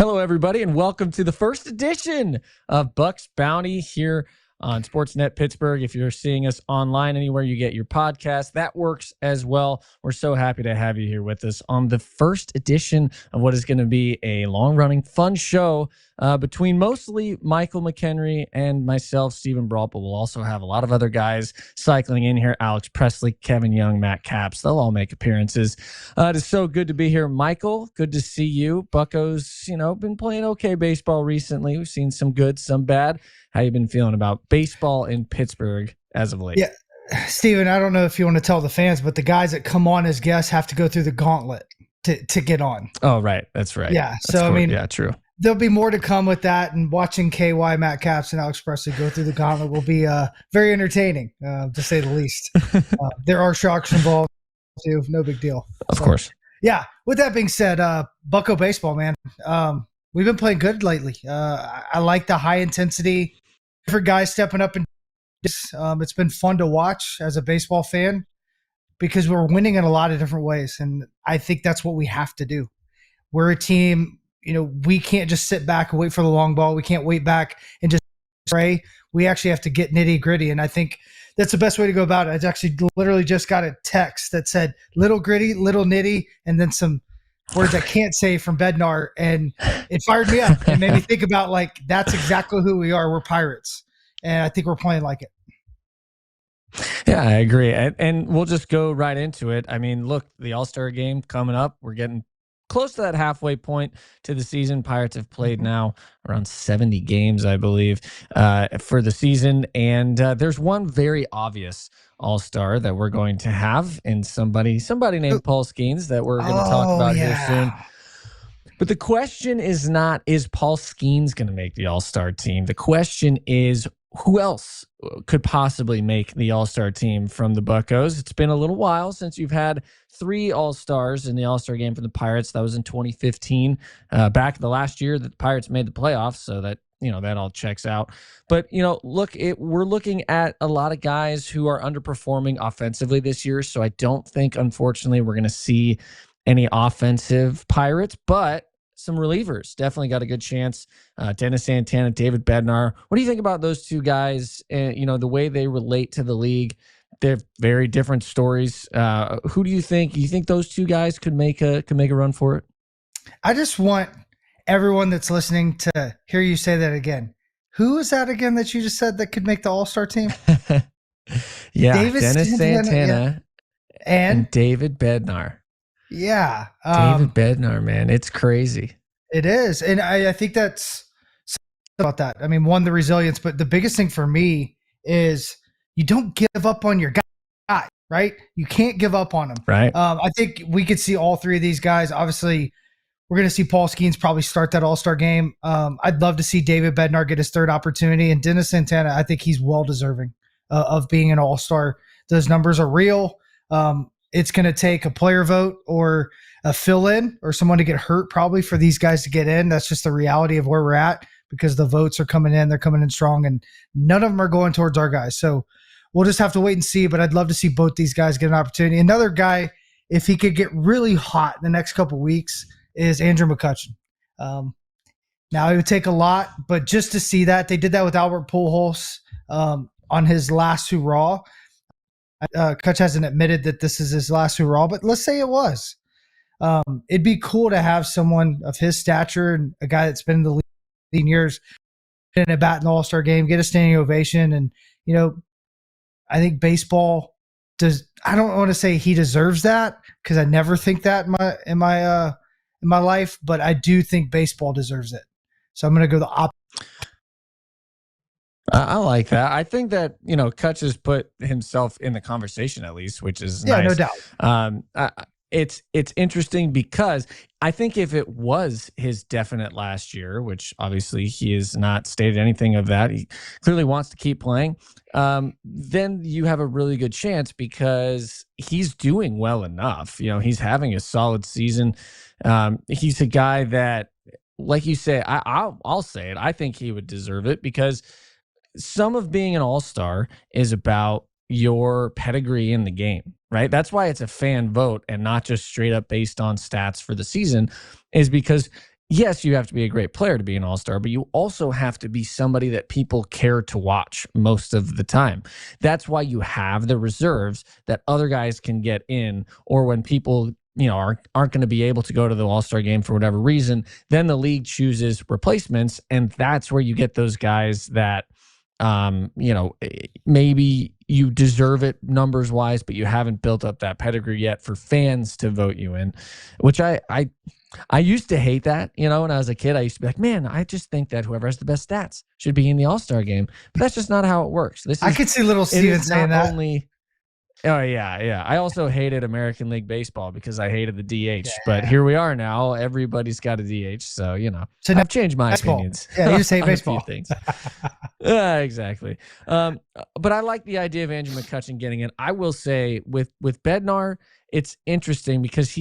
Hello, everybody, and welcome to the first edition of Bucs Bounty here on Sportsnet Pittsburgh. If you're seeing us online anywhere you get your podcast, that works as well. We're so happy to have you here with us on the first edition of what is going to be a long-running, fun show between mostly Michael McKenry and myself, Stephen Brault, but we'll also have a lot of other guys cycling in here. Alex Presley, Kevin Young, Matt Capps, they'll all make appearances. It is so good to be here. Michael, good to see you. Buccos, been playing okay baseball recently. We've seen some good, some bad. How you been feeling about baseball in Pittsburgh as of late? Yeah, Steven, I don't know if you want to tell the fans, but the guys that come on as guests have to go through the gauntlet to get on. Oh, right. That's right. Yeah. That's cool. Yeah, true. There'll be more to come with that, and watching KY, Matt Capps, and Alex Presley go through the gauntlet will be very entertaining, to say the least. There are sharks involved too. No big deal. Of course. Yeah. With that being said, Bucco baseball, man. We've been playing good lately. I like the high intensity. Different guys stepping up, and it's been fun to watch as a baseball fan because we're winning in a lot of different ways, and I think that's what we have to do. We're a team, we can't just sit back and wait for the long ball. We can't wait back and just pray. We actually have to get nitty gritty, and I think that's the best way to go about it. I actually literally just got a text that said "little gritty, little nitty," and then some words I can't say from Bednar, and it fired me up and made me think about, that's exactly who we are. We're Pirates, and I think we're playing like it. Yeah, I agree. And we'll just go right into it. I mean, look, the All-Star game coming up. We're getting close to that halfway point to the season. Pirates have played now around 70 games, I believe, for the season. And there's one very obvious All-Star that we're going to have in somebody named Paul Skenes that we're going to talk about here soon. But the question is not, is Paul Skenes going to make the All-Star team? The question is, who else could possibly make the All-Star team from the Buccos? It's been a little while since you've had 3 All-Stars in the All-Star game for the Pirates. That was in 2015, back the last year that the Pirates made the playoffs, so that that all checks out. But, look, we're looking at a lot of guys who are underperforming offensively this year, so I don't think, unfortunately, we're going to see any offensive Pirates, but some relievers definitely got a good chance. Dennis Santana, David Bednar. What do you think about those two guys? The way they relate to the league, they're very different stories. Who do you think? You think those two guys could make a run for it? I just want everyone that's listening to hear you say that again. Who is that again that you just said that could make the All-Star team? Yeah, Dennis Santana and David Bednar. Yeah. David Bednar, man. It's crazy. It is. And I think that's about that. I mean, one, the resilience, but the biggest thing for me is you don't give up on your guy, right? You can't give up on him. Right. I think we could see all 3 of these guys. Obviously, we're going to see Paul Skenes probably start that All-Star game. I'd love to see David Bednar get his 3rd opportunity. And Dennis Santana, I think he's well-deserving of being an All-Star. Those numbers are real. It's going to take a player vote or a fill-in or someone to get hurt probably for these guys to get in. That's just the reality of where we're at because the votes are coming in. They're coming in strong, and none of them are going towards our guys. So we'll just have to wait and see, but I'd love to see both these guys get an opportunity. Another guy, if he could get really hot in the next couple of weeks, is Andrew McCutchen. Now, it would take a lot, but just to see that, they did that with Albert Pujols on his last hurrah. Kutch hasn't admitted that this is his last hurrah, but let's say it was. It'd be cool to have someone of his stature and a guy that's been in the league 15 years in a bat in the All-Star game, get a standing ovation. And, I think baseball does. I don't want to say he deserves that because I never think that in my life, but I do think baseball deserves it. So I'm going to go the opposite. I like that. I think that, Kutch has put himself in the conversation at least, which is nice. No doubt. It's interesting because I think if it was his definite last year, which obviously he has not stated anything of that, he clearly wants to keep playing, then you have a really good chance because he's doing well enough. He's having a solid season. He's a guy that, like you say, I'll say it. I think he would deserve it because some of being an all-star is about your pedigree in the game, right? That's why it's a fan vote and not just straight up based on stats for the season, is because yes, you have to be a great player to be an all-star, but you also have to be somebody that people care to watch most of the time. That's why you have the reserves that other guys can get in, or when people aren't going to be able to go to the all-star game for whatever reason, then the league chooses replacements, and that's where you get those guys that maybe you deserve it numbers wise, but you haven't built up that pedigree yet for fans to vote you in, which I used to hate that, when I was a kid. I used to be like, man, I just think that whoever has the best stats should be in the All-Star game. But that's just not how it works. I could see little Steven saying that. Oh, yeah. I also hated American League Baseball because I hated the DH. Yeah. But here we are now. Everybody's got a DH. So, so I've changed my opinions. Yeah, you just hate baseball. A few things. Exactly. But I like the idea of Andrew McCutchen getting in. I will say with Bednar, it's interesting because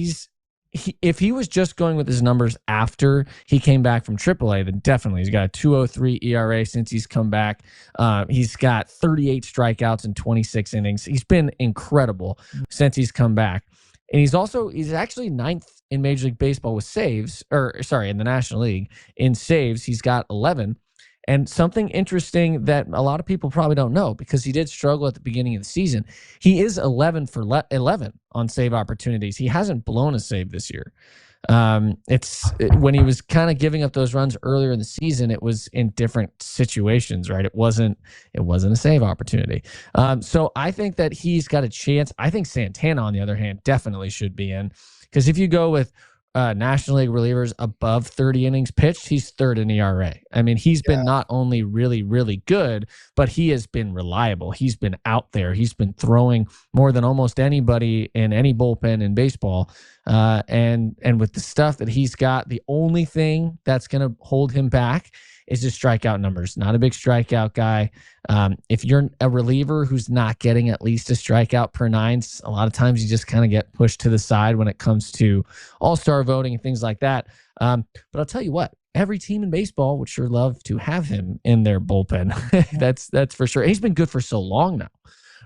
if he was just going with his numbers after he came back from AAA, then definitely he's got a 2.03 ERA since he's come back. He's got 38 strikeouts in 26 innings. He's been incredible since he's come back. And he's actually ninth in Major League Baseball with saves, in the National League in saves. He's got 11. And something interesting that a lot of people probably don't know, because he did struggle at the beginning of the season, he is 11 for 11 on save opportunities. He hasn't blown a save this year. When he was kind of giving up those runs earlier in the season, it was in different situations, right? It wasn't a save opportunity. So I think that he's got a chance. I think Santana, on the other hand, definitely should be in, because if you go with National League relievers above 30 innings pitched, he's third in ERA. I mean, he's been not only really, really good, but he has been reliable. He's been out there. He's been throwing more than almost anybody in any bullpen in baseball. And with the stuff that he's got, the only thing that's going to hold him back is his strikeout numbers. Not a big strikeout guy. If you're a reliever who's not getting at least a strikeout per nine, a lot of times you just kind of get pushed to the side when it comes to all-star voting and things like that. But I'll tell you what, every team in baseball would sure love to have him in their bullpen. That's for sure. He's been good for so long now,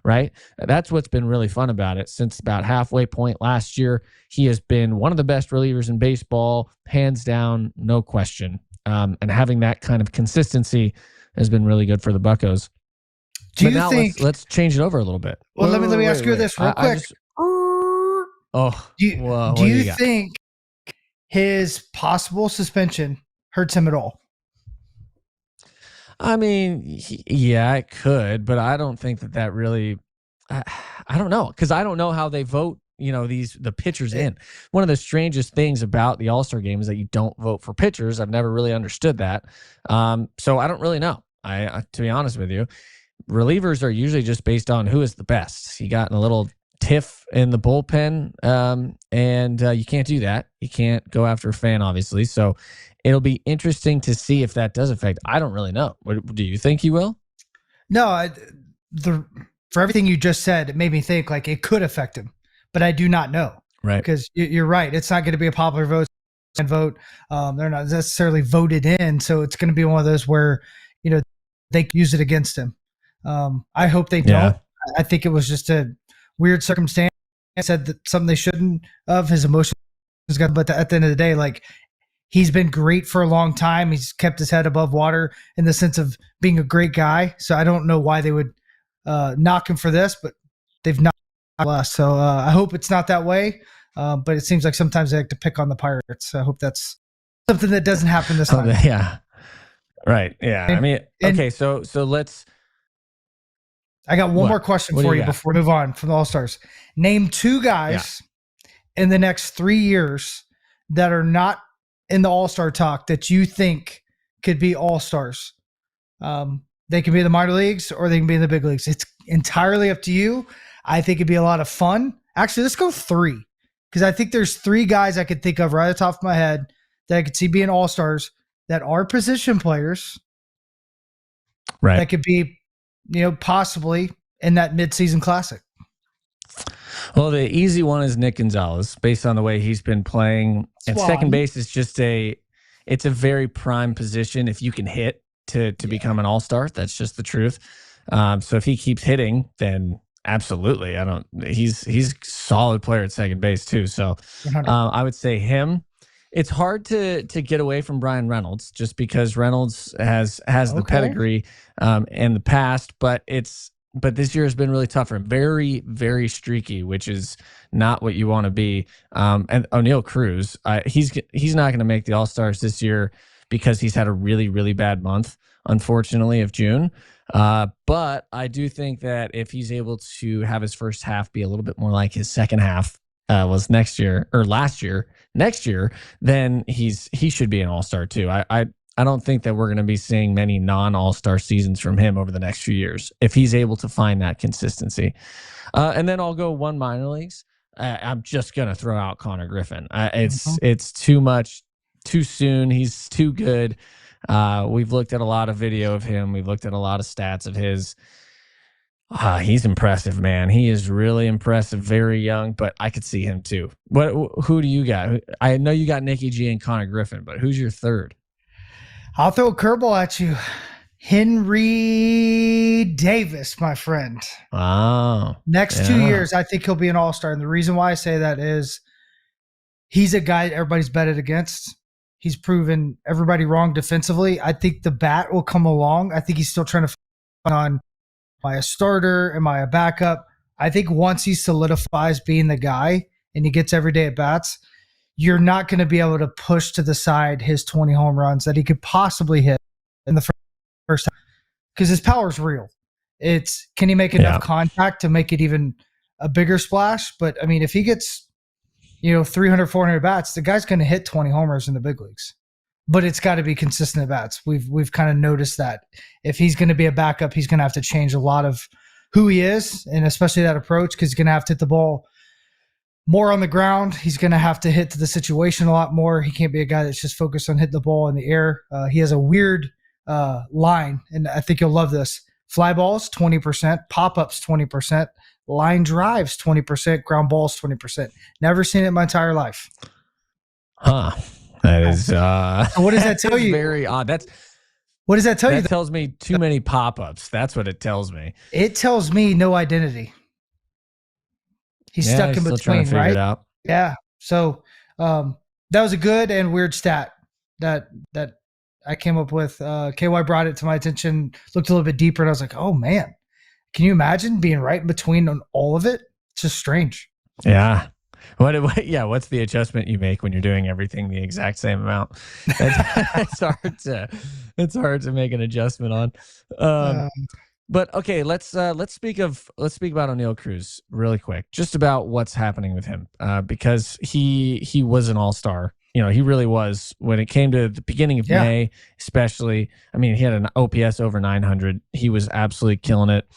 right? That's what's been really fun about it. Since about halfway point last year, he has been one of the best relievers in baseball, hands down, no question. And having that kind of consistency has been really good for the Buccos. Do you think? Let's change it over a little bit. Well, let me ask you this real quick. Do you think his possible suspension hurts him at all? I mean, yeah, it could, but I don't think that really. I don't know, because I don't know how they vote. The pitchers in. One of the strangest things about the All-Star game is that you don't vote for pitchers. I've never really understood that. So I don't really know. To be honest with you, relievers are usually just based on who is the best. You got in a little tiff in the bullpen, and you can't do that. You can't go after a fan, obviously. So it'll be interesting to see if that does affect. I don't really know. Do you think he will? No, for everything you just said, it made me think like it could affect him. But I do not know, right? Because you're right. It's not going to be a popular vote. They're not necessarily voted in, so it's going to be one of those where they use it against him. I hope they don't. I think it was just a weird circumstance. I said that something they shouldn't have. His emotions got, but at the end of the day, like, he's been great for a long time. He's kept his head above water in the sense of being a great guy. So I don't know why they would knock him for this, but they've not. So I hope it's not that way, but it seems like sometimes they like to pick on the Pirates. So I hope that's something that doesn't happen this time. Yeah, right. Yeah, I mean, okay. So let's. I got one more question for you before we move on from the All-Stars. Name two guys in the next 3 years that are not in the All-Star talk that you think could be All-Stars. They can be in the minor leagues or they can be in the big leagues. It's entirely up to you. I think it'd be a lot of fun. Actually, let's go 3, because I think there's 3 guys I could think of right off the top of my head that I could see being all-stars that are position players, right? That could be, possibly in that midseason classic. Well, the easy one is Nick Gonzalez, based on the way he's been playing. And second base is just it's a very prime position if you can hit to become an all-star. That's just the truth. So if he keeps hitting, then absolutely. He's a solid player at second base too. So I would say him. it's hard to get away from Brian Reynolds just because Reynolds has the Okay. pedigree in the past, but this year has been really tough for him. Very, very streaky, which is not what you want to be. And Oneil Cruz, he's not going to make the All-Stars this year because he's had a really, really bad month, unfortunately, of June. But I do think that if he's able to have his first half be a little bit more like his second half was next year, then he should be an all-star too. I don't think that we're going to be seeing many non-all-star seasons from him over the next few years if he's able to find that consistency. And then I'll go one minor leagues. I'm just going to throw out Connor Griffin. It's too much, too soon. He's too good. We've looked at a lot of video of him. We've looked at a lot of stats of his. He's impressive, man. He is really impressive. Very young, but I could see him too. Who do you got? I know you got Nicky G and Connor Griffin, but who's your third? I'll throw a curveball at you. Henry Davis, my friend. Oh. Next 2 years, I think he'll be an all-star. And the reason why I say that is he's a guy everybody's betted against. He's proven everybody wrong defensively. I think the bat will come along. I think he's still trying to find on, am I a starter? Am I a backup? I think once he solidifies being the guy and he gets every day at bats, you're not going to be able to push to the side his 20 home runs that he could possibly hit in the first time because his power is real. It's can he make enough contact to make it even a bigger splash? But I mean, if he gets 300, 400 bats, the guy's going to hit 20 homers in the big leagues. But it's got to be consistent at bats. We've kind of noticed that if he's going to be a backup, he's going to have to change a lot of who he is, and especially that approach because he's going to have to hit the ball more on the ground. He's going to have to hit to the situation a lot more. He can't be a guy that's just focused on hitting the ball in the air. He has a weird line, and I think you'll love this. Fly balls, 20%, pop-ups, 20%, line drives, 20%, ground balls, 20%. Never seen it in my entire life. Huh. That is what does that tell you? Very odd. What does that tell you? That tells me too many pop-ups. That's what it tells me. It tells me no identity. He's stuck in still between, trying to figure right? it out. Yeah. So that was a good and weird stat that I came up with. KY brought it to my attention, looked a little bit deeper, and I was like, oh man, can you imagine being right in between on all of it? It's just strange. Yeah. What's the adjustment you make when you're doing everything the exact same amount? It's hard to make an adjustment on. But okay, let's speak about Oneil Cruz really quick, just about what's happening with him, because he was an all-star. He really was when it came to the beginning of May, especially. I mean, he had an OPS over 900. He was absolutely killing it.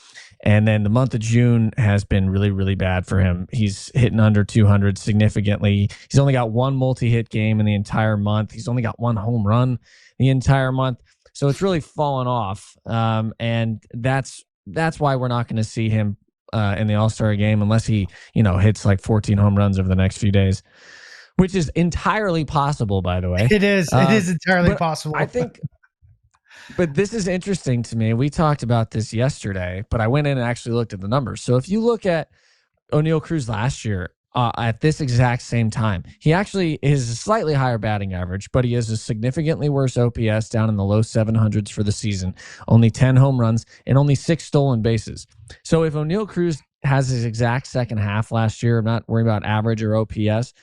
And then the month of June has been really, really bad for him. He's hitting under 200 significantly. He's only got one multi-hit game in the entire month. He's only got one home run the entire month. So it's really fallen off. And that's why we're not going to see him in the All-Star game unless he, hits like 14 home runs over the next few days, which is entirely possible, by the way. It is. It is entirely possible. I think. But this is interesting to me. We talked about this yesterday, but I went in and actually looked at the numbers. So if you look at Oneil Cruz last year at this exact same time, he actually is a slightly higher batting average, but he has a significantly worse OPS down in the low 700s for the season, only 10 home runs and only 6 stolen bases. So if Oneil Cruz has his exact second half last year, I'm not worried about average or OPS,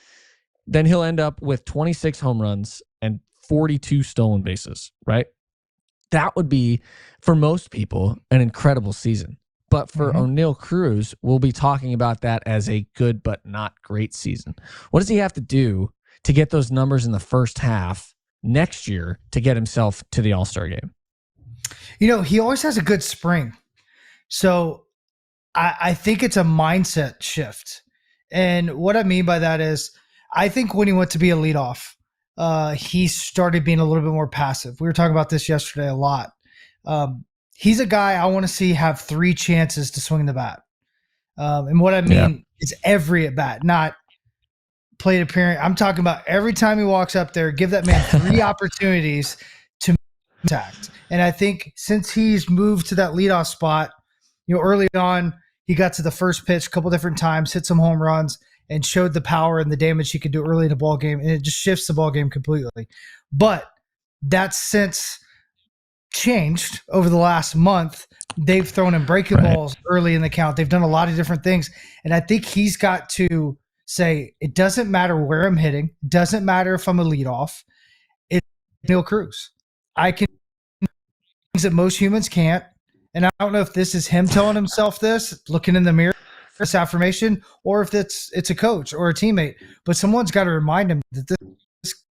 then he'll end up with 26 home runs and 42 stolen bases, right? That would be, for most people, an incredible season. But for Oneil Cruz, we'll be talking about that as a good but not great season. What does he have to do to get those numbers in the first half next year to get himself to the All-Star game? He always has a good spring. So I think it's a mindset shift. And what I mean by that is I think when he went to be a leadoff, he started being a little bit more passive. We were talking about this yesterday a lot. He's a guy I want to see have 3 chances to swing the bat. And what I mean is every at bat, not plate appearance. I'm talking about every time he walks up there, give that man 3 opportunities to contact. And I think since he's moved to that leadoff spot, early on, he got to the first pitch a couple different times, hit some home runs. and showed the power and the damage he could do early in the ball game, and it just shifts the ball game completely. But that's since changed over the last month. They've thrown in breaking balls early in the count. They've done a lot of different things, and I think he's got to say it doesn't matter where I'm hitting, doesn't matter if I'm a leadoff. It's Oneil Cruz. I can do things that most humans can't, and I don't know if this is him telling himself this, looking in the mirror, this affirmation, or if it's a coach or a teammate. But someone's got to remind him that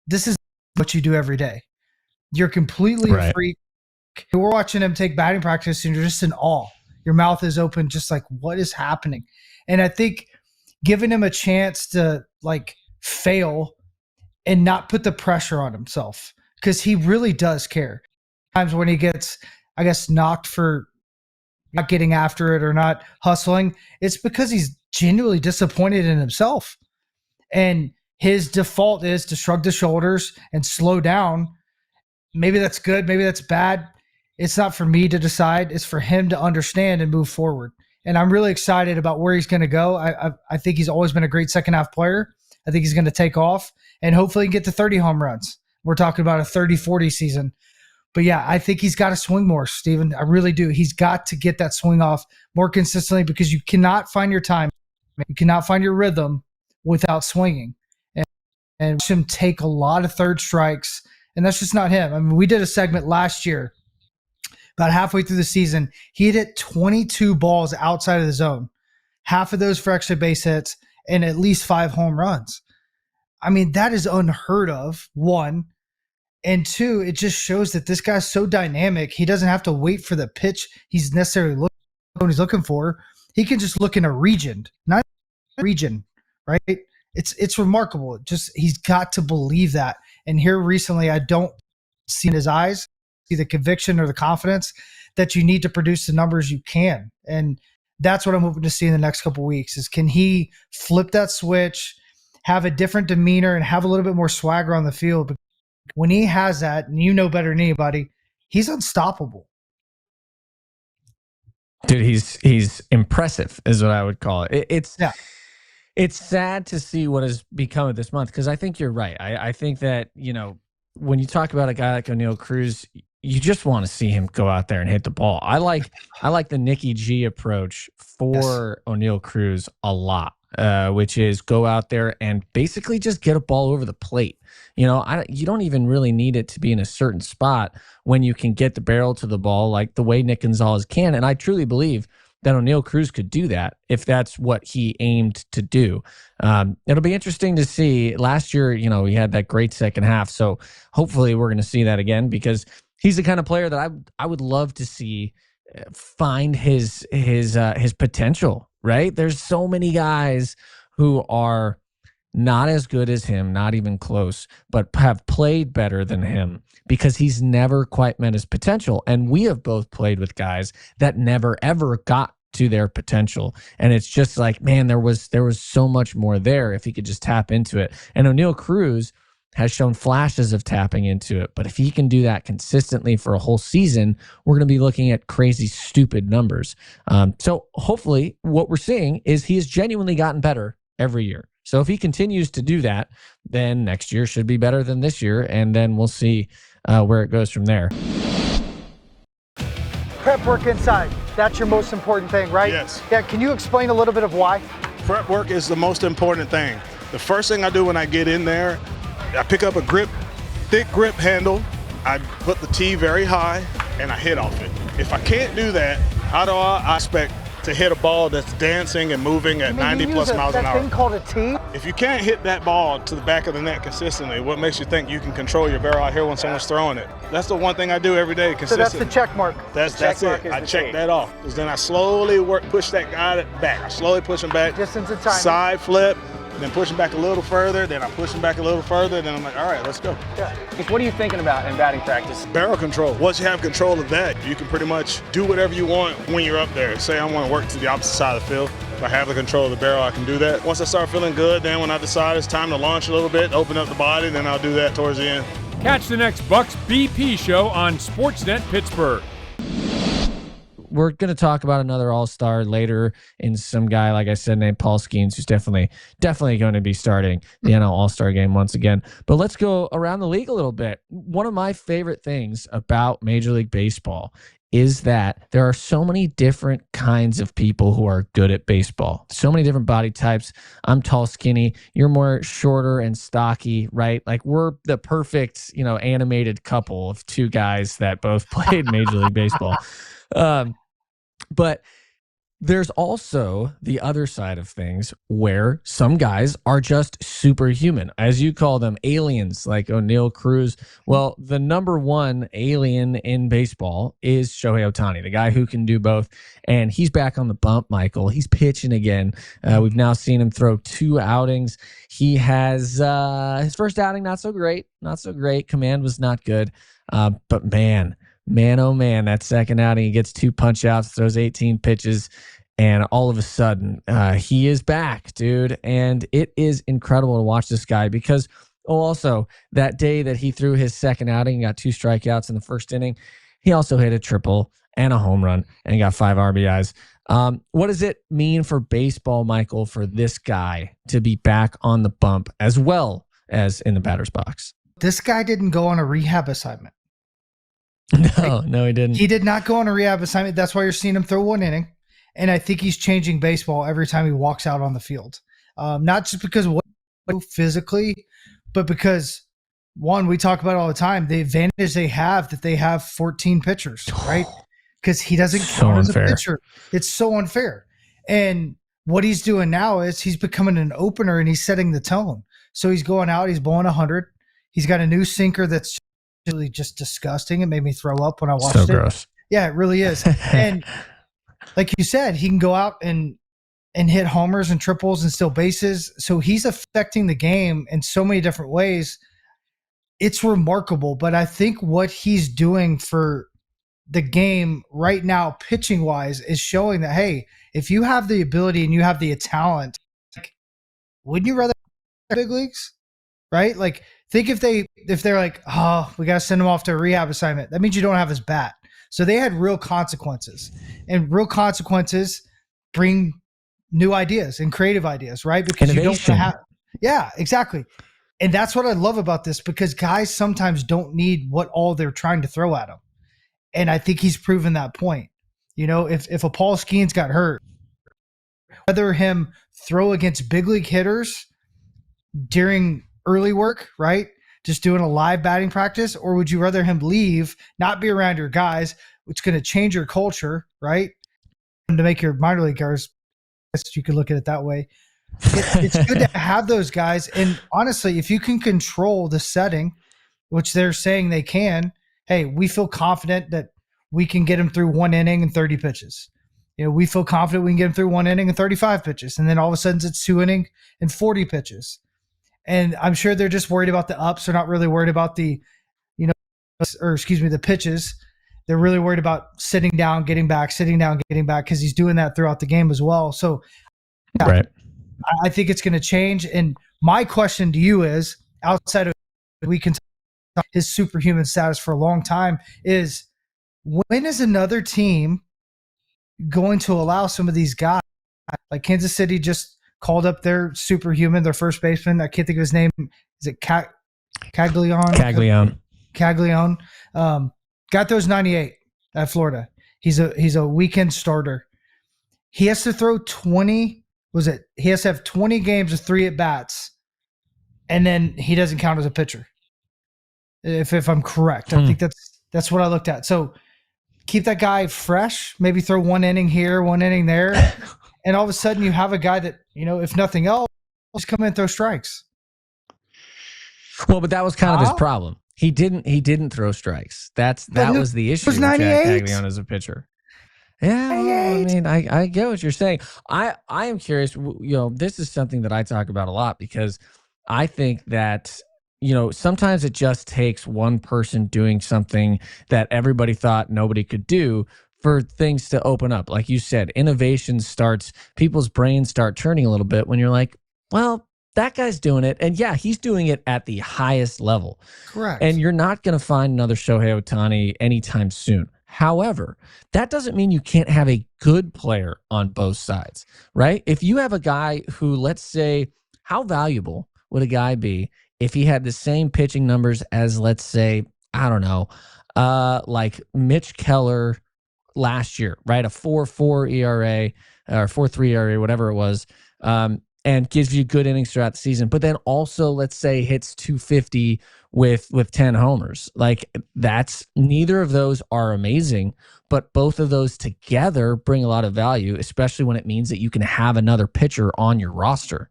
this is what you do every day. You're completely a freak. We're watching him take batting practice, and you're just in awe. Your mouth is open, just like, what is happening? And I think giving him a chance to like fail and not put the pressure on himself, because he really does care. Times when he gets, I guess, knocked for not getting after it or not hustling, it's because he's genuinely disappointed in himself. And his default is to shrug the shoulders and slow down. Maybe that's good. Maybe that's bad. It's not for me to decide. It's for him to understand and move forward. And I'm really excited about where he's going to go. I think he's always been a great second half player. I think he's going to take off and hopefully get to 30 home runs. We're talking about a 30-40 season. But yeah, I think he's got to swing more, Steven. I really do. He's got to get that swing off more consistently, because you cannot find your time. You cannot find your rhythm without swinging. And watch him take a lot of third strikes. And that's just not him. I mean, we did a segment last year, about halfway through the season. He hit 22 balls outside of the zone, half of those for extra base hits, and at least 5 home runs. I mean, that is unheard of, one. And two, it just shows that this guy's so dynamic. He doesn't have to wait for the pitch he's necessarily looking for. He can just look in a region, not a region, right? It's remarkable. Just he's got to believe that. And here recently, I don't see in his eyes see the conviction or the confidence that you need to produce the numbers you can. And that's what I'm hoping to see in the next couple of weeks is, can he flip that switch, have a different demeanor, and have a little bit more swagger on the field? But when he has that, and you know better than anybody, he's unstoppable. Dude, he's impressive is what I would call it. It's sad to see what has become of this month, because I think you're right. I think that, you know, when you talk about a guy like Oneil Cruz, you just want to see him go out there and hit the ball. I like the Nicky G approach for Oneil Cruz a lot, which is go out there and basically just get a ball over the plate. You know, you don't even really need it to be in a certain spot when you can get the barrel to the ball like the way Nick Gonzalez can. And I truly believe that Oneil Cruz could do that if that's what he aimed to do. It'll be interesting to see. Last year, you know, he had that great second half. So hopefully we're going to see that again, because he's the kind of player that I would love to see find his potential, right? There's so many guys who are not as good as him, not even close, but have played better than him because he's never quite met his potential. And we have both played with guys that never, ever got to their potential. And it's just like, man, there was so much more there if he could just tap into it. And Oneil Cruz has shown flashes of tapping into it. But if he can do that consistently for a whole season, we're going to be looking at crazy, stupid numbers. So hopefully what we're seeing is he has genuinely gotten better every year. So if he continues to do that, then next year should be better than this year. And then we'll see where it goes from there. Prep work inside. That's your most important thing, right? Yes. Yeah. Can you explain a little bit of why? Prep work is the most important thing. The first thing I do when I get in there, I pick up a thick grip handle. I put the tee very high and I hit off it. If I can't do that, how do I expect to hit a ball that's dancing and moving at 90 plus miles an hour? That thing called a tee? If you can't hit that ball to the back of the net consistently, what makes you think you can control your barrel out here when someone's throwing it? That's the one thing I do every day consistently. So that's the check mark. That's it. I check that off. Because then I slowly push that guy back. I slowly push him back. Distance and time. Side flip. Then push him back a little further, then I push him back a little further, then I'm like, all right, let's go. Yeah. What are you thinking about in batting practice? Barrel control. Once you have control of that, you can pretty much do whatever you want when you're up there. Say I want to work to the opposite side of the field. If I have the control of the barrel, I can do that. Once I start feeling good, then when I decide it's time to launch a little bit, open up the body, then I'll do that towards the end. Catch the next Bucs BP show on Sportsnet Pittsburgh. we're going to talk about another all-star later in some guy, like I said, named Paul Skenes, who's definitely going to be starting the NL All-Star game once again. But let's go around the league a little bit. One of my favorite things about Major League Baseball is that there are so many different kinds of people who are good at baseball. So many different body types. I'm tall, skinny. You're more shorter and stocky, right? Like we're the perfect, animated couple of two guys that both played Major League Baseball. But there's also the other side of things where some guys are just superhuman, as you call them, aliens, like Oneil Cruz. Well, the number one alien in baseball is Shohei Ohtani, the guy who can do both. And he's back on the bump, Michael. He's pitching again. We've now seen him throw 2 outings. He has his first outing, not so great. Command was not good. But man, oh man, that second outing, he gets 2 punch outs, throws 18 pitches, and all of a sudden, he is back, dude. And it is incredible to watch this guy because, also, that day that he threw his second outing, got 2 strikeouts in the first inning, he also hit a triple and a home run and got 5 RBIs. What does it mean for baseball, Michael, for this guy to be back on the bump as well as in the batter's box? This guy didn't go on a rehab assignment. No, he didn't. He did not go on a rehab assignment. That's why you're seeing him throw 1 inning. And I think he's changing baseball every time he walks out on the field. Not just because of what he do physically, but because, one, we talk about it all the time, the advantage they have that they have 14 pitchers, right? Because he doesn't count as a pitcher. It's so unfair. And what he's doing now is he's becoming an opener and he's setting the tone. So he's going out, he's blowing 100. He's got a new sinker that's really just disgusting. It made me throw up when I watched it. So gross. Yeah, it really is. And like you said, he can go out and hit homers and triples and steal bases. So he's affecting the game in so many different ways. It's remarkable. But I think what he's doing for the game right now, pitching wise, is showing that, hey, if you have the ability and you have the talent, like, wouldn't you rather big leagues? Right? Like, think if they're like, oh, we got to send him off to a rehab assignment. That means you don't have his bat. So they had real consequences, and real consequences bring new ideas and creative ideas, right? Because innovation. You don't have, yeah, exactly. And that's what I love about this, because guys sometimes don't need what all they're trying to throw at them. And I think he's proven that point. If a Paul Skenes got hurt, whether him throw against big league hitters during early work, right? Just doing a live batting practice, or would you rather him leave, not be around your guys, which is going to change your culture, right? And to make your minor league guys, I guess you could look at it that way. It's good to have those guys. And honestly, if you can control the setting, which they're saying they can, hey, we feel confident that we can get him through 1 inning and 30 pitches. We feel confident we can get him through 1 inning and 35 pitches. And then all of a sudden it's 2 innings and 40 pitches. And I'm sure they're just worried about the ups. They're not really worried about the pitches. They're really worried about sitting down, getting back, because he's doing that throughout the game as well. So right. I think it's going to change. And my question to you is, outside of we can talk his superhuman status for a long time, is when is another team going to allow some of these guys, like Kansas City just called up their superhuman, their first baseman. I can't think of his name. Is it Caglione? Caglione. Got those 98 at Florida. He's a weekend starter. He has to throw 20. He has to have 20 games of 3 at bats, and then he doesn't count as a pitcher. If I'm correct, I think that's what I looked at. So keep that guy fresh. Maybe throw 1 inning here, 1 inning there. And all of a sudden you have a guy that, if nothing else, just come in and throw strikes. Well, but that was kind of his problem. He didn't throw strikes. That was the issue with Jack Caglione as a pitcher. Yeah, well, I mean, I get what you're saying. I am curious, this is something that I talk about a lot, because I think that, sometimes it just takes one person doing something that everybody thought nobody could do for things to open up. Like you said, innovation starts, people's brains start turning a little bit when you're like, well, that guy's doing it. And yeah, he's doing it at the highest level. Correct. And you're not going to find another Shohei Ohtani anytime soon. However, that doesn't mean you can't have a good player on both sides, right? If you have a guy who, let's say, how valuable would a guy be if he had the same pitching numbers as, let's say, I don't know, like Mitch Keller last year, right? A 4.4 ERA or 4.3 ERA, whatever it was, and gives you good innings throughout the season. But then also, let's say, hits 250 with 10 homers. Like, that's, neither of those are amazing, but both of those together bring a lot of value, especially when it means that you can have another pitcher on your roster.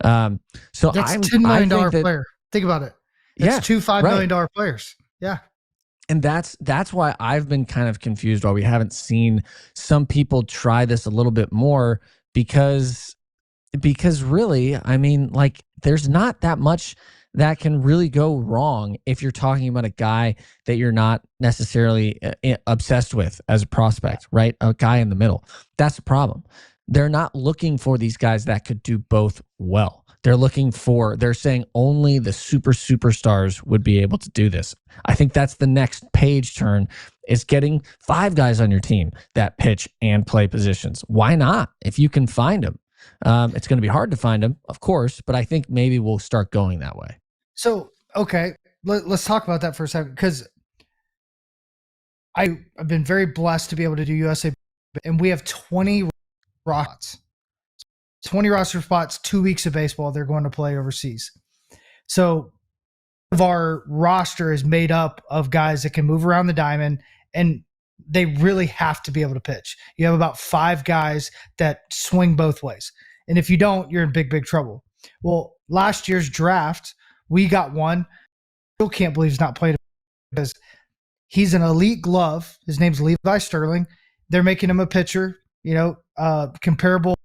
So that's I'm $10 million I think that, player. Think about it. That's two $5 million players. Yeah. And that's why I've been kind of confused why we haven't seen some people try this a little bit more, because really, I mean, like, there's not that much that can really go wrong if you're talking about a guy that you're not necessarily obsessed with as a prospect, right? A guy in the middle. That's the problem. They're not looking for these guys that could do both well. They're saying only the superstars would be able to do this. I think that's the next page turn, is getting 5 guys on your team that pitch and play positions. Why not? If you can find them. It's going to be hard to find them, of course, but I think maybe we'll start going that way. So, okay, let's talk about that for a second, because I've been very blessed to be able to do USA, and we have 20 roster spots, 2 weeks of baseball they're going to play overseas. So our roster is made up of guys that can move around the diamond, and they really have to be able to pitch. You have about 5 guys that swing both ways. And if you don't, you're in big trouble. Well, last year's draft, we got one. Still can't believe he's not played, because he's an elite glove. His name's Levi Sterling. They're making him a pitcher, comparable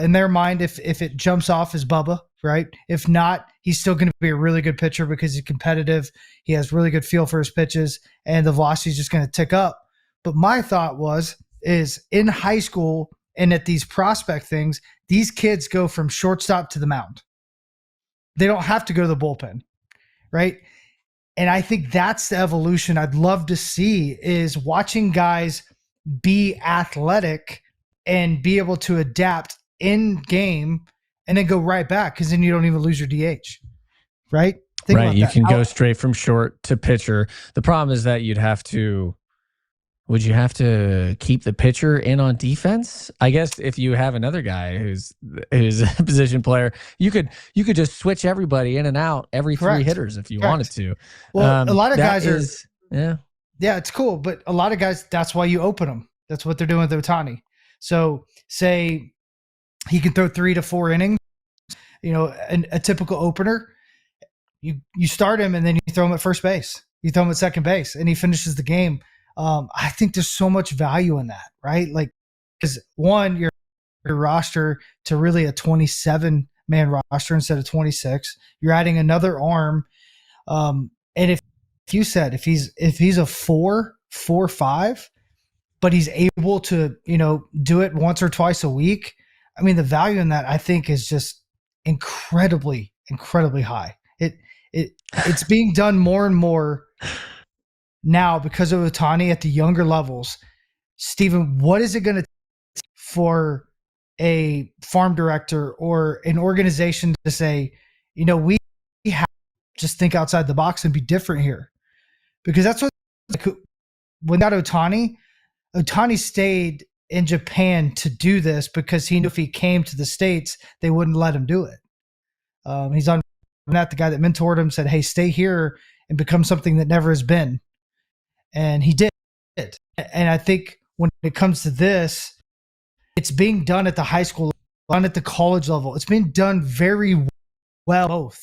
in their mind if it jumps off as Bubba, right? If not, he's still going to be a really good pitcher because he's competitive. He has really good feel for his pitches, and the velocity is just going to tick up. But my thought is in high school and at these prospect things, these kids go from shortstop to the mound. They don't have to go to the bullpen, right? And I think that's the evolution I'd love to see, is watching guys be athletic and be able to adapt in game and then go right back, because then you don't even lose your DH, right? Think right. about You that. can go straight from short to pitcher. The problem is that would you have to keep the pitcher in on defense? I guess if you have another guy who's a position player, you could just switch everybody in and out every Correct. 3 hitters if you Correct. wanted to. Well, a lot of guys yeah, it's cool, but a lot of guys, that's why you open them. That's what they're doing with Ohtani. So say he can throw 3 to 4 innings, a typical opener, you start him and then you throw him at first base, you throw him at second base, and he finishes the game. I think there's so much value in that, right? Like, because one, your roster to really a 27-man roster instead of 26. You're adding another arm, and if you said if he's a 4.5, but he's able to do it once or twice a week, I mean, the value in that, I think, is just incredibly high. It's being done more and more now because of Ohtani at the younger levels. Steven, what is it going to take for a farm director or an organization to say, we have to just think outside the box and be different here? Because that's what, when that Ohtani stayed in Japan to do this because he knew if he came to the States, they wouldn't let him do it. He's on that, the guy that mentored him said, hey, stay here and become something that never has been. And he did. And I think when it comes to this, it's being done at the high school, done at the college level. It's being done very well both.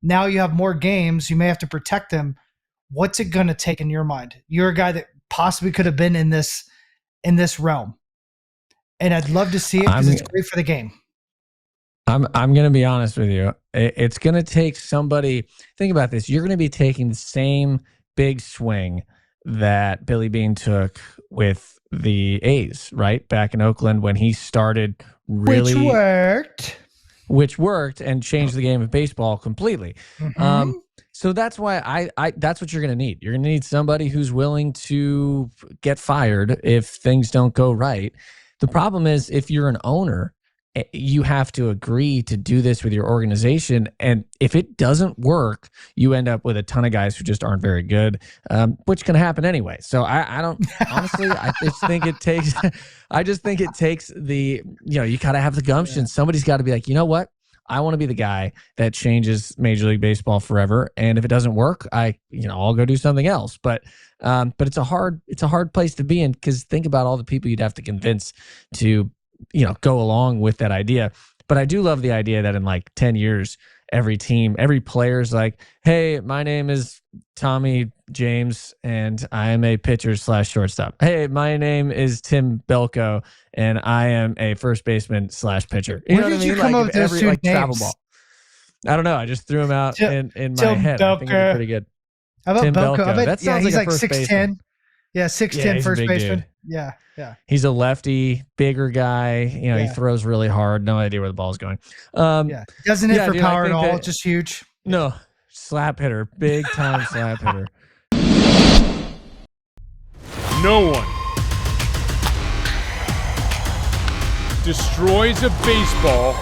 Now you have more games. You may have to protect them. What's it going to take in your mind? You're a guy that possibly could have been in this realm. And I'd love to see it because it's great for the game. I'm going to be honest with you. It's going to take somebody. Think about this. You're going to be taking the same big swing that Billy Beane took with the A's, right? Back in Oakland when he started really. Which worked and changed the game of baseball completely. So that's why that's what you're going to need. You're going to need somebody who's willing to get fired if things don't go right. The problem is if you're an owner, you have to agree to do this with your organization. And if it doesn't work, you end up with a ton of guys who just aren't very good, which can happen anyway. So I don't, honestly, I just think it takes, the, you got to have the gumption. Somebody's got to be like, you know what? I want to be the guy that changes Major League Baseball forever. And if it doesn't work, I'll go do something else. But it's a hard place to be in, because think about all the people you'd have to convince to, go along with that idea. But I do love the idea that in like 10 years, every player's like, hey, my name is Tommy James and I am a pitcher / shortstop. Hey, my name is Tim Belko and I am a first baseman / pitcher. You know what I mean? You come up with those two travel names? ball. I don't know. I just threw him out in my Tim head. I think it'd be pretty good. How about Tim Belko? That sounds he's like like a first 6'10". baseman. Yeah, 6'10" first baseman. Dude. Yeah. He's a lefty, bigger guy. He throws really hard. No idea where the ball's going. Doesn't hit for power at all. Just huge. No, slap hitter, big time slap hitter. No one destroys a baseball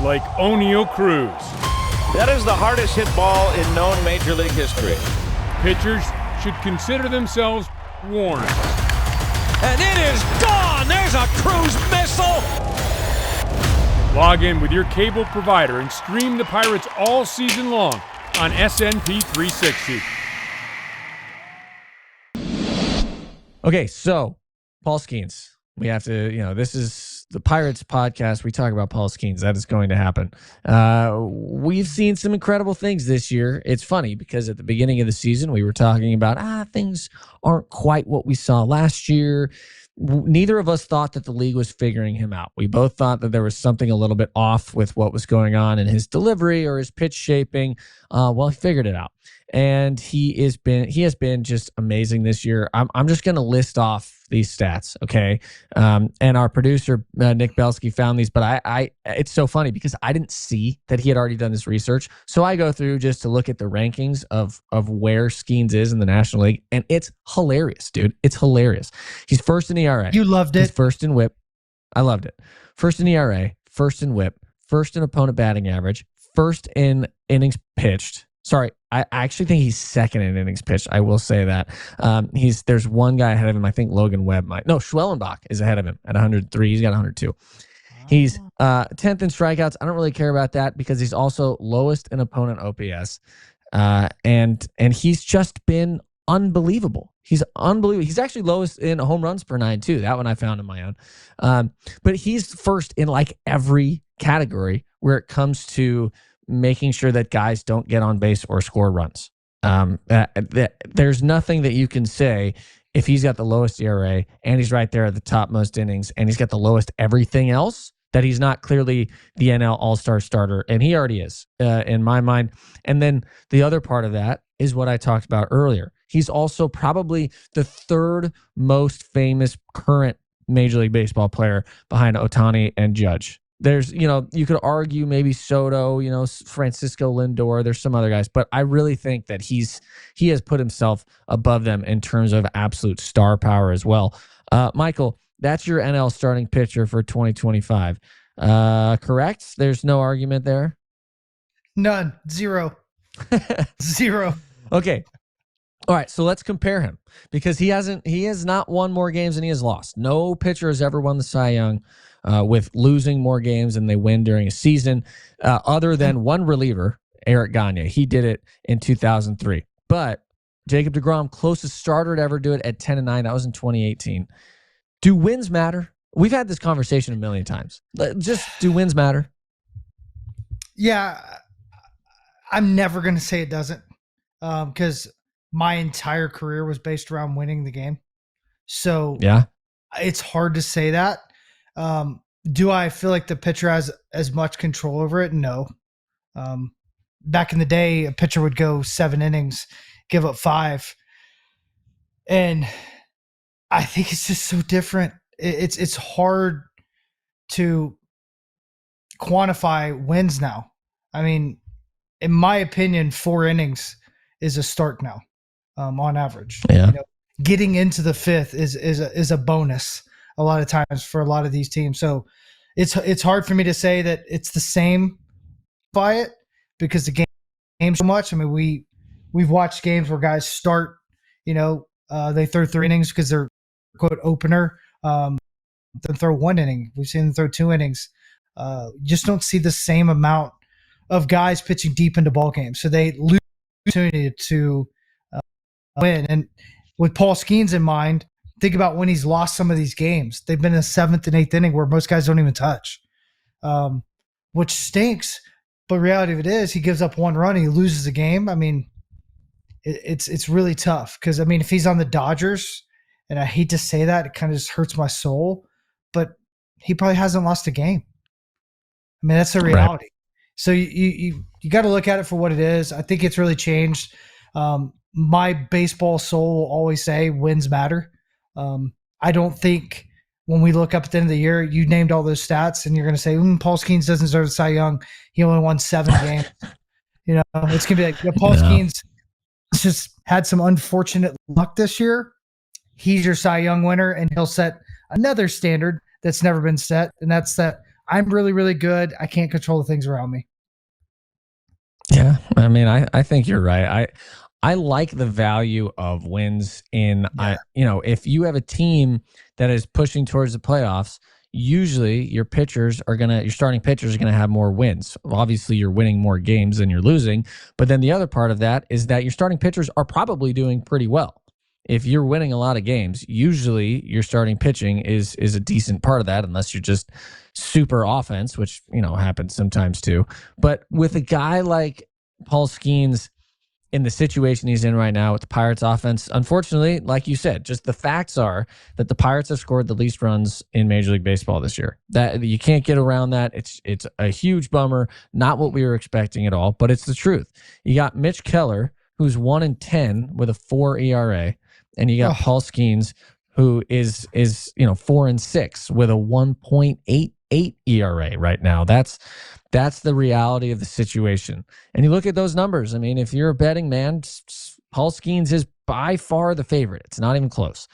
like Oneil Cruz. That is the hardest hit ball in known Major League history. Pitchers should consider themselves warned. And it is gone! There's a Cruz missile! Log in with your cable provider and stream the Pirates all season long on SNP 360. Okay, so Paul Skenes. We have to, this is the Pirates podcast. We talk about Paul Skenes. That is going to happen. We've seen some incredible things this year. It's funny because at the beginning of the season, we were talking about, things aren't quite what we saw last year. Neither of us thought that the league was figuring him out. We both thought that there was something a little bit off with what was going on in his delivery or his pitch shaping. Well, he figured it out. And he has been just amazing this year. I'm just going to list off these stats, okay? And our producer Nick Belsky found these, but it's so funny because I didn't see that he had already done this research. So I go through just to look at the rankings of where Skenes is in the National League, and it's hilarious, dude. It's hilarious. He's first in ERA. You loved it. He's first in WHIP. I loved it. First in ERA, first in WHIP, first in opponent batting average, first in innings pitched. Sorry, I actually think he's second in innings pitched. I will say that. There's one guy ahead of him. I think Logan Webb might. No, Schwellenbach is ahead of him at 103. He's got 102. He's 10th in strikeouts. I don't really care about that because he's also lowest in opponent OPS. And he's just been unbelievable. He's unbelievable. He's actually lowest in home runs per 9 too. That one I found in my own. But he's first in like every category where it comes to making sure that guys don't get on base or score runs. There's nothing that you can say if he's got the lowest ERA and he's right there at the top most innings and he's got the lowest everything else, that he's not clearly the NL All-Star starter. And he already is, in my mind. And then the other part of that is what I talked about earlier. He's also probably the third most famous current Major League Baseball player behind Ohtani and Judge. There's, you could argue maybe Soto, Francisco Lindor. There's some other guys, but I really think that he has put himself above them in terms of absolute star power as well. Michael, that's your NL starting pitcher for 2025. Correct? There's no argument there? None. Zero. Zero. Okay. All right, so let's compare him because he has not won more games than he has lost. No pitcher has ever won the Cy Young with losing more games than they win during a season, other than one reliever, Eric Gagne. He did it in 2003. But Jacob deGrom, closest starter to ever do it at 10-9. That was in 2018. Do wins matter? We've had this conversation a million times. Just do wins matter? Yeah, I'm never going to say it doesn't because my entire career was based around winning the game. So yeah, it's hard to say that. Do I feel like the pitcher has as much control over it? No. Back in the day, a pitcher would go 7 innings, give up 5. And I think it's just so different. It's hard to quantify wins now. I mean, in my opinion, 4 innings is a start now, on average. Yeah. Getting into the 5th is a bonus a lot of times for a lot of these teams. So it's hard for me to say that it's the same by it because the game so much. I mean, we've watched games where guys start, they throw 3 innings because they're quote opener, then throw 1 inning. We've seen them throw 2 innings. Just don't see the same amount of guys pitching deep into ball games. So they lose the opportunity to win. And with Paul Skenes in mind, think about when he's lost some of these games. They've been in the 7th and 8th inning where most guys don't even touch, which stinks. But reality of it is he gives up 1 run and he loses the game. I mean, it's really tough because, I mean, if he's on the Dodgers, and I hate to say that, it kind of just hurts my soul, but he probably hasn't lost a game. I mean, that's the reality. Right. So you got to look at it for what it is. I think it's really changed. My baseball soul will always say wins matter. I don't think when we look up at the end of the year, you named all those stats and you're going to say, Paul Skenes doesn't deserve the Cy Young. He only won 7 games. It's going to be like, Paul Skenes just had some unfortunate luck this year. He's your Cy Young winner, and he'll set another standard that's never been set, and that's that I'm really, really good. I can't control the things around me. Yeah, I mean, I think you're right. I like the value of wins in, if you have a team that is pushing towards the playoffs, usually your starting pitchers are going to have more wins. Obviously, you're winning more games than you're losing, but then the other part of that is that your starting pitchers are probably doing pretty well. If you're winning a lot of games, usually your starting pitching is a decent part of that, unless you're just super offense, which, happens sometimes too. But with a guy like Paul Skenes in the situation he's in right now with the Pirates offense, unfortunately, like you said, just the facts are that the Pirates have scored the least runs in Major League Baseball this year. That you can't get around that. It's a huge bummer, not what we were expecting at all, but it's the truth. You got Mitch Keller, who's 1-10 with a 4 ERA. And you got Paul Skenes, who is 4-6 with a 1.88 ERA right now. That's the reality of the situation. And you look at those numbers. I mean, if you're a betting man, Paul Skenes is by far the favorite. It's not even close.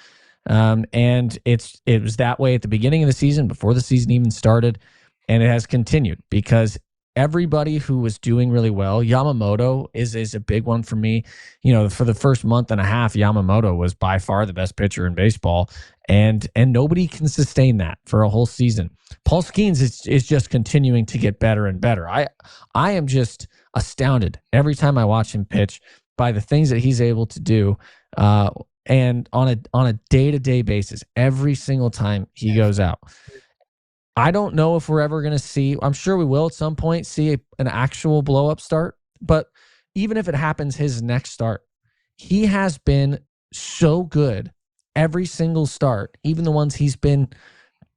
And it was that way at the beginning of the season, before the season even started, and it has continued because everybody who was doing really well, Yamamoto is a big one for me. For the first month and a half, Yamamoto was by far the best pitcher in baseball, and nobody can sustain that for a whole season. Paul Skenes is just continuing to get better and better. I am just astounded every time I watch him pitch by the things that he's able to do, and on a day-to-day basis, every single time he goes out. I don't know if we're ever going to see, I'm sure we will at some point, see an actual blow-up start. But even if it happens his next start, he has been so good every single start, even the ones he's been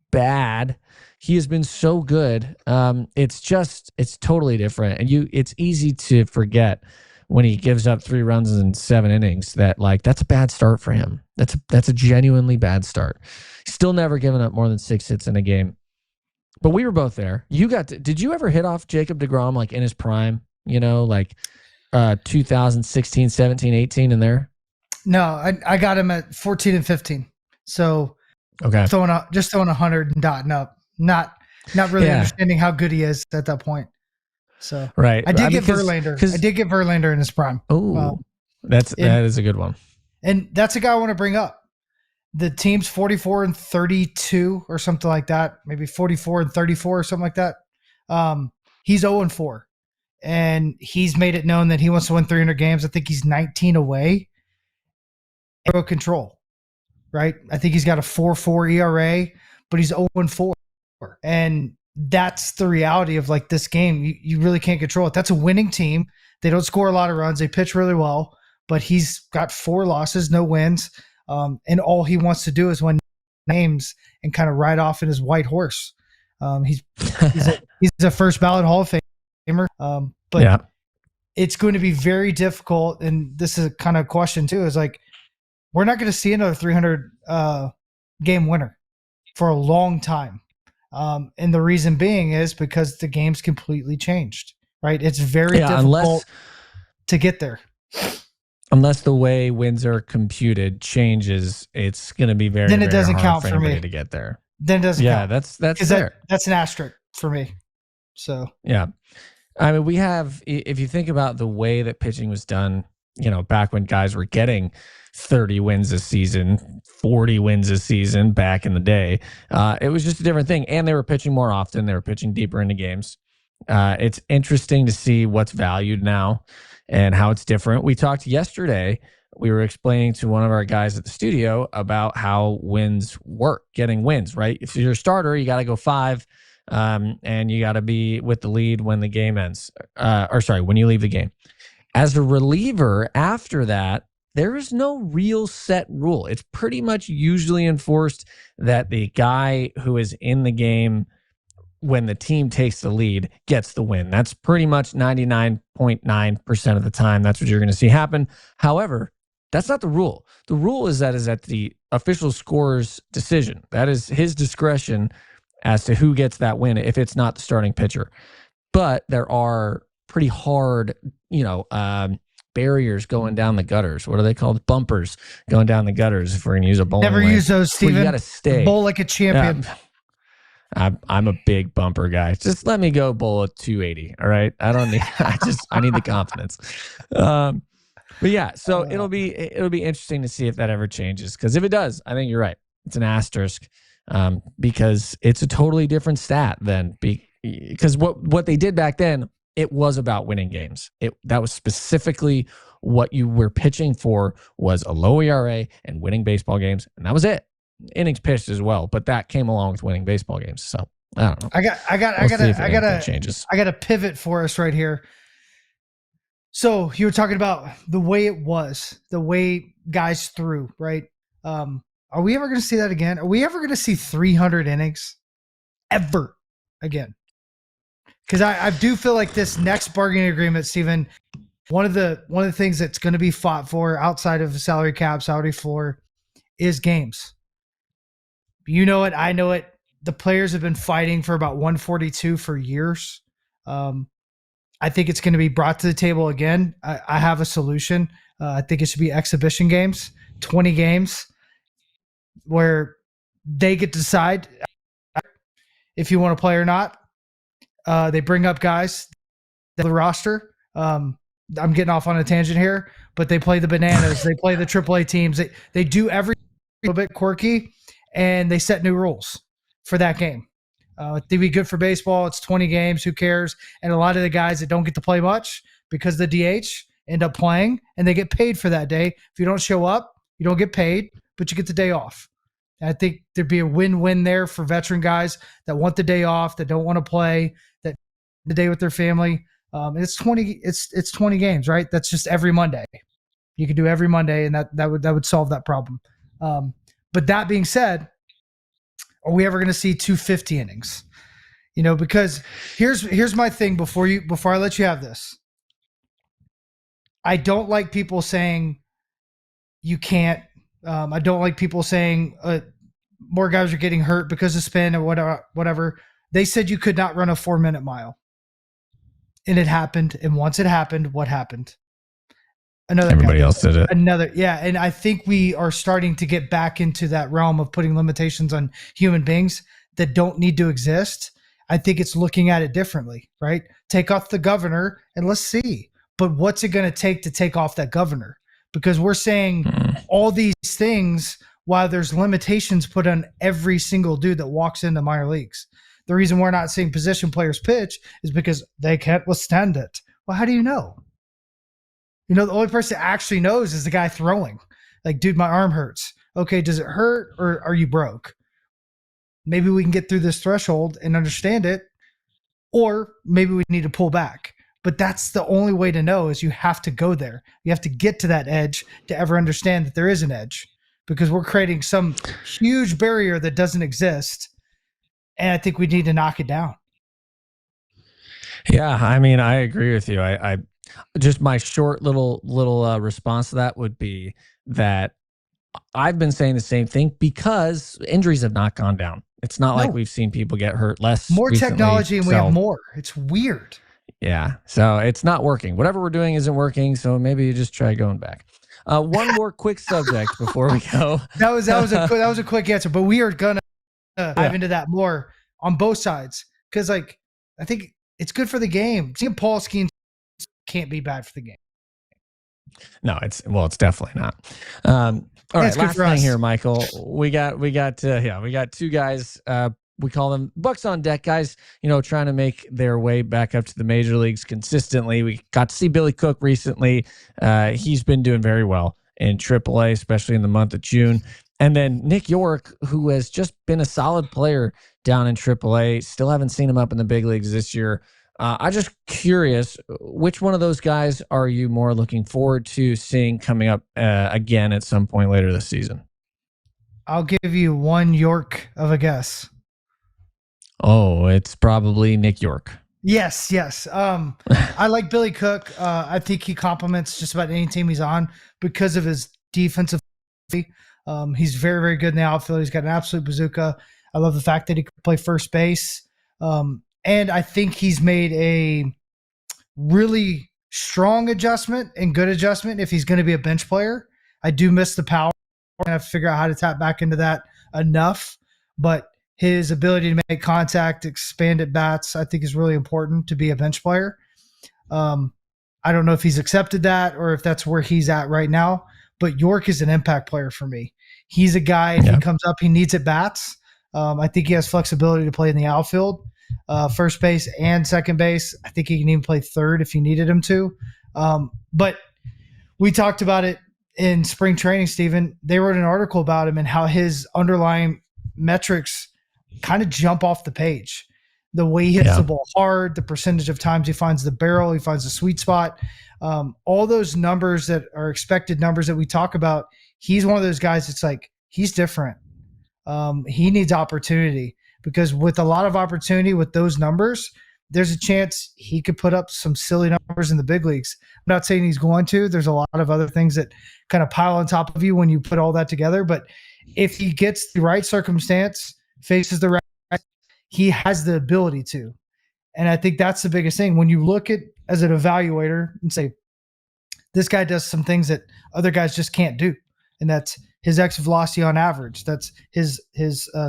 bad. He has been so good. It's totally different. And it's easy to forget when he gives up 3 runs in 7 innings that, that's a bad start for him. That's a genuinely bad start. Still never given up more than 6 hits in a game. But we were both there. Did you ever hit off Jacob deGrom in his prime? 2016, 17, 18 in there? No, I got him at 14 and 15. So okay, just throwing 100 and dotting up. Not really understanding how good he is at that point. So right, I did get Verlander. I did get Verlander in his prime. Oh, that is a good one. And that's a guy I want to bring up. The team's 44 and 32 or something like that. Maybe 44 and 34 or something like that. He's 0 and 4, and he's made it known that he wants to win 300 games. I think he's 19 away. Control, right? I think he's got a 4.4 ERA, but he's 0 and 4, and that's the reality of this game. You really can't control it. That's a winning team. They don't score a lot of runs. They pitch really well, but he's got 4 losses, no wins. And all he wants to do is win games and kind of ride off in his white horse. He's a first ballot Hall of Famer. But it's going to be very difficult. And this is a kind of question too, is we're not going to see another 300 game winner for a long time. And the reason being is because the game's completely changed. right? It's very difficult to get there. Unless the way wins are computed changes, it's going to be very, then it very doesn't hard count for for anybody me to get there. Then it doesn't count. That's fair. That's an asterisk for me. So yeah, I mean, we have, if you think about the way that pitching was done, back when guys were getting 30 wins a season, 40 wins a season back in the day, it was just a different thing. And they were pitching more often. They were pitching deeper into games. It's interesting to see what's valued now and how it's different. We talked yesterday, we were explaining to one of our guys at the studio about how wins work, getting wins, right? If you're a starter, you got to go 5, and you got to be with the lead when the game ends, when you leave the game. As a reliever, after that, there is no real set rule. It's pretty much usually enforced that the guy who is in the game when the team takes the lead gets the win. That's pretty much 99.9% of the time. That's what you're going to see happen. However, that's not the rule. The rule is at the official scorer's decision. That is his discretion as to who gets that win if it's not the starting pitcher. But there are pretty hard, barriers going down the gutters. What are they called? Bumpers going down the gutters. If we're going to use a bowling never lane. use those, Steven. You got to stay. Bowl like a champion. I'm a big bumper guy. Just let me go bowl at 280. All right. I don't need. I need the confidence. But yeah, so it'll be interesting to see if that ever changes. Because if it does, I think you're right. It's an asterisk, because it's a totally different stat than because what they did back then, it was about winning games. That was specifically what you were pitching for, was a low ERA and winning baseball games, and that was it. Innings pitched as well, but that came along with winning baseball games. So I don't know. I got a pivot for us right here. So you were talking about the way it was, the way guys threw, right? Are we ever going to see that again? Are we ever going to see 300 innings ever again? Because I do feel like this next bargaining agreement, Steven, one of the things that's going to be fought for outside of the salary cap, salary floor, is games. You know it. I know it. The players have been fighting for about 142 for years. I think it's going to be brought to the table again. I have a solution. I think it should be exhibition games, 20 games, where they get to decide if you want to play or not. They bring up guys, the roster. I'm getting off on a tangent here, but they play the bananas. They play the AAA teams. They do every little bit quirky, and they set new rules for that game. They'd be good for baseball. It's 20 games. Who cares? And a lot of the guys that don't get to play much because the DH end up playing, and they get paid for that day. If you don't show up, you don't get paid, but you get the day off. And I think there'd be a win-win there for veteran guys that want the day off, that don't want to play, that the day with their family. And it's 20 games, right? That's just every Monday. You could do every Monday, and that would solve that problem. But that being said, are we ever going to see 250 innings? Because here's my thing before I let you have this. I don't like people saying you can't. I don't like people saying more guys are getting hurt because of spin or whatever. They said you could not run a 4-minute mile. And it happened. And once it happened, what happened? Everybody else did it. And I think we are starting to get back into that realm of putting limitations on human beings that don't need to exist. I think it's looking at it differently, right? Take off the governor and let's see. But what's it going to take off that governor? Because we're saying all these things while there's limitations put on every single dude that walks into minor leagues. The reason we're not seeing position players pitch is because they can't withstand it. Well, how do you know? The only person that actually knows is the guy throwing. Like, dude, my arm hurts. Okay, does it hurt or are you broke? Maybe we can get through this threshold and understand it, or maybe we need to pull back. But that's the only way to know, is you have to go there. You have to get to that edge to ever understand that there is an edge, because we're creating some huge barrier that doesn't exist. And I think we need to knock it down. Yeah, I mean, I agree with you. I just, my short little response to that would be that I've been saying the same thing, because injuries have not gone down. It's not like we've seen people get hurt less. More recently, technology, and we have more. It's weird. Yeah. So it's not working. Whatever we're doing isn't working. So maybe you just try going back. One more quick subject before we go. That was a quick answer, but we are gonna dive into that more on both sides because, like, I think it's good for the game. Seeing Paul Skenes can't be bad for the game. No, it's definitely not. All right, last thing here, Michael. We got two guys. We call them Bucs on deck guys, trying to make their way back up to the major leagues consistently. We got to see Billy Cook recently. He's been doing very well in AAA, especially in the month of June. And then Nick Yorke, who has just been a solid player down in AAA. Still haven't seen him up in the big leagues this year. I'm just curious, which one of those guys are you more looking forward to seeing coming up again at some point later this season? I'll give you one Yorke of a guess. Oh, it's probably Nick Yorke. Yes. I like Billy Cook. I think he complements just about any team he's on because of his defensive. He's very, very good in the outfield. He's got an absolute bazooka. I love the fact that he can play first base. And I think he's made a really strong adjustment and good adjustment if he's going to be a bench player. I do miss the power. I have to figure out how to tap back into that enough. But his ability to make contact, expand at bats, I think is really important to be a bench player. I don't know if he's accepted that or if that's where he's at right now. But Yorke is an impact player for me. He's a guy, if he comes up, he needs at bats. I think he has flexibility to play in the outfield, first base and second base. I think he can even play third if you needed him to. But we talked about it in spring training, Steven. They wrote an article about him and how his underlying metrics kind of jump off the page. The way he hits the ball hard, the percentage of times he finds the barrel, he finds the sweet spot, all those numbers that are expected numbers that we talk about. He's one of those guys that's like, he's different. He needs opportunity because with a lot of opportunity with those numbers, there's a chance he could put up some silly numbers in the big leagues. I'm not saying he's going to. There's a lot of other things that kind of pile on top of you when you put all that together. But if he gets the right circumstance, faces the right, he has the ability to. And I think that's the biggest thing. When you look at as an evaluator and say, this guy does some things that other guys just can't do. And that's his exit velocity on average. That's his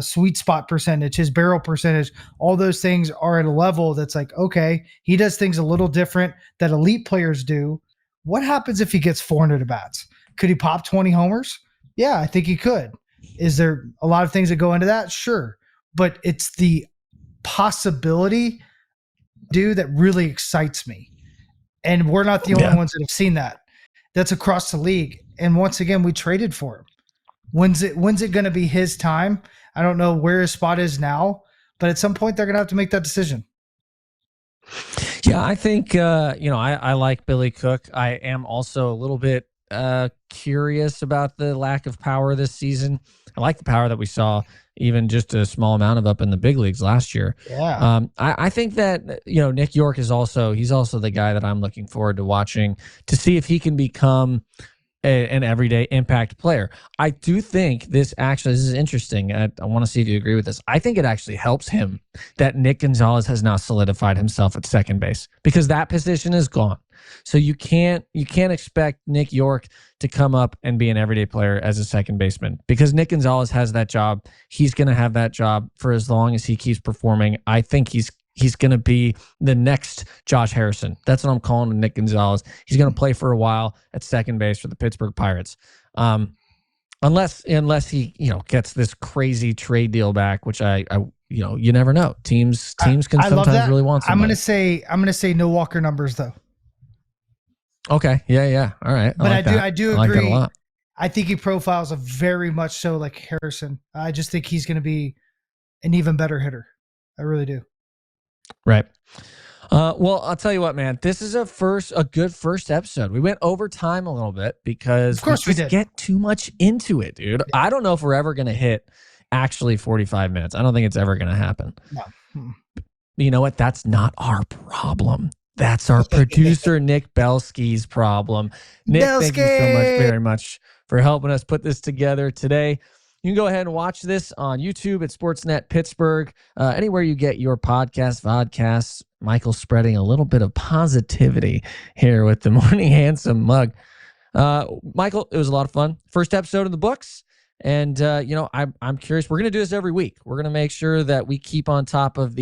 sweet spot percentage, his barrel percentage. All those things are at a level that's like, okay, he does things a little different that elite players do. What happens if he gets 400 at bats? Could he pop 20 homers? Yeah, I think he could. Is there a lot of things that go into that? Sure. But it's the possibility, dude, that really excites me. And we're not the only ones that have seen that. That's across the league. And once again, we traded for him. When's it going to be his time? I don't know where his spot is now, but at some point they're going to have to make that decision. Yeah, I think, I like Billy Cook. I am also a little bit curious about the lack of power this season. I like the power that we saw, even just a small amount of up in the big leagues last year. Yeah. I think that, Nick Yorke is he's also the guy that I'm looking forward to watching to see if he can become an everyday impact player. I do think this is interesting. I want to see if you agree with this. I think it actually helps him that Nick Gonzalez has now solidified himself at second base because that position is gone. So you can't expect Nick Yorke to come up and be an everyday player as a second baseman because Nick Gonzalez has that job. He's going to have that job for as long as he keeps performing. I think he's going to be the next Josh Harrison. That's what I'm calling Nick Gonzalez. He's going to play for a while at second base for the Pittsburgh Pirates. Unless he, gets this crazy trade deal back, which you never know. Teams can sometimes really want somebody. I'm going to say no Walker numbers though. Okay. Yeah. All right. But I do agree. Like that a lot. I think he profiles a very much so like Harrison. I just think he's going to be an even better hitter. I really do. Right. Well, I'll tell you what, man. This is a good first episode. We went over time a little bit because of course we did. Get too much into it, dude. Yeah. I don't know if we're ever going to hit actually 45 minutes. I don't think it's ever going to happen. No. You know what? That's not our problem. That's our producer, Nick Belsky's problem. Nick, thank you so much, very much for helping us put this together today. You can go ahead and watch this on YouTube at Sportsnet Pittsburgh, anywhere you get your vodcasts. Michael spreading a little bit of positivity here with the Morning Handsome mug. Michael, it was a lot of fun. First episode in the books. And, I'm curious. We're going to do this every week. We're going to make sure that we keep on top of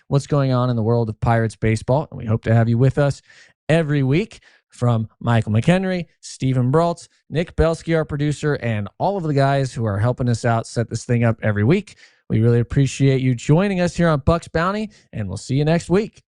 what's going on in the world of Pirates baseball. And we hope to have you with us every week. From Michael McKenry, Stephen Brault, Nick Belsky, our producer, and all of the guys who are helping us out set this thing up every week. We really appreciate you joining us here on Bucs Bounty, and we'll see you next week.